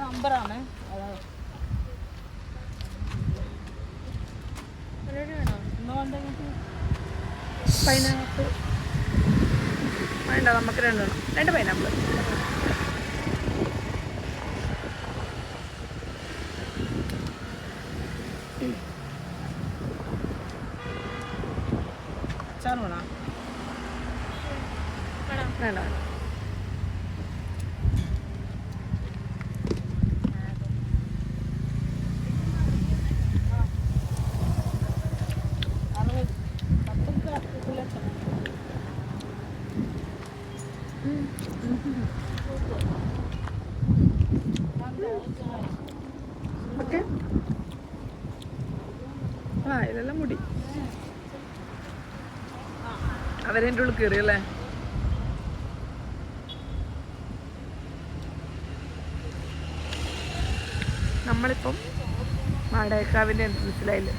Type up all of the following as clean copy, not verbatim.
നമ്പറാണ് പൈനാപ്പിൾ വേണ്ട, നമുക്ക് രണ്ടെണ്ണം, 2 പൈനാപ്പിൾ. അച്ചാർ വേണം? വേണ്ട. ഓക്കെ. ഇതെല്ലാം മുടി അവരെൻ്റെ ഉള്ളിൽ കയറിയല്ലേ. നമ്മളിപ്പം മാടയക്കാവിൻ്റെ എൻട്രൻസിലായില്ല.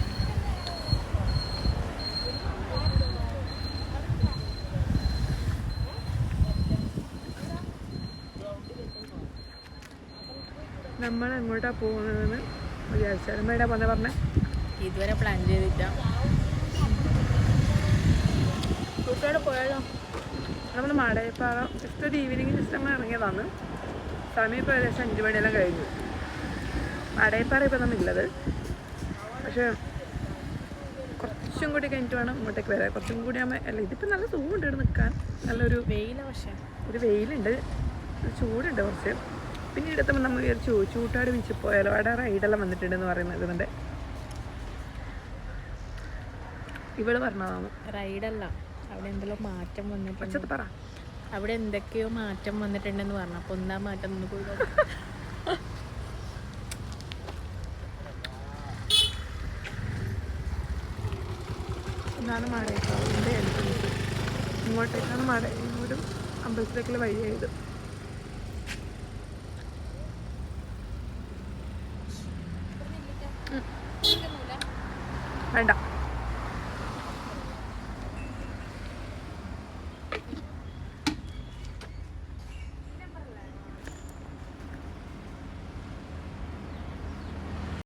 നമ്മൾ എങ്ങോട്ടാ പോകുന്നതെന്ന് വിചാരിച്ചാലും മേടാ പറഞ്ഞേ. ഇതുവരെ പ്ലാൻ ചെയ്തില്ല. കൂട്ടുകാരോട് പോയാലോ? നമ്മൾ മാടയപ്പാറ ജസ്റ്റ് ഒരു ഈവനിങ് ജസ്റ്റ് നമ്മൾ ഇറങ്ങിയതാണ്. സമയം ഇപ്പോൾ ഏകദേശം 5 മണിയെല്ലാം കഴിഞ്ഞു. മാടയപ്പാറ ഇപ്പോൾ നമ്മളുള്ളത്, പക്ഷേ കുറച്ചും കൂടി കഴിഞ്ഞിട്ട് വേണം ഇങ്ങോട്ടേക്ക് വരാൻ. കുറച്ചും കൂടി ആകുമ്പോൾ അല്ല, ഇതിപ്പോൾ നല്ല സുഖമുണ്ട് ഇവിടെ നിൽക്കാൻ. നല്ലൊരു വെയില, പക്ഷേ ഒരു വെയിലുണ്ട്, ചൂടുണ്ട് കുറച്ച്. പിന്നെ ഇടത്തുമ്പോൾ നമ്മൾ വിചാരിച്ചു ചൂട്ടാട് ബീച്ചിൽ പോയാലോ, അവിടെ റൈഡെല്ലാം വന്നിട്ടുണ്ടെന്ന് പറയുന്നത്. ഇതിൻ്റെ ഇവള് പറഞ്ഞതാണ്. റൈഡല്ല, അവിടെ എന്തെല്ലാം മാറ്റം വന്നിട്ടുണ്ട്. പറ. അവിടെ എന്തൊക്കെയോ മാറ്റം വന്നിട്ടുണ്ടെന്ന് പറഞ്ഞു. അപ്പോൾ എന്താ മാറ്റം ഒന്ന് പോയി ഇതാണ് മാടയക്കാവിൻ്റെ എൻട്രൻസ്. ഇങ്ങോട്ടേക്കാണ് ഇങ്ങോട്ടും അമ്പലത്തിലേക്കുള്ള വഴിയായത്.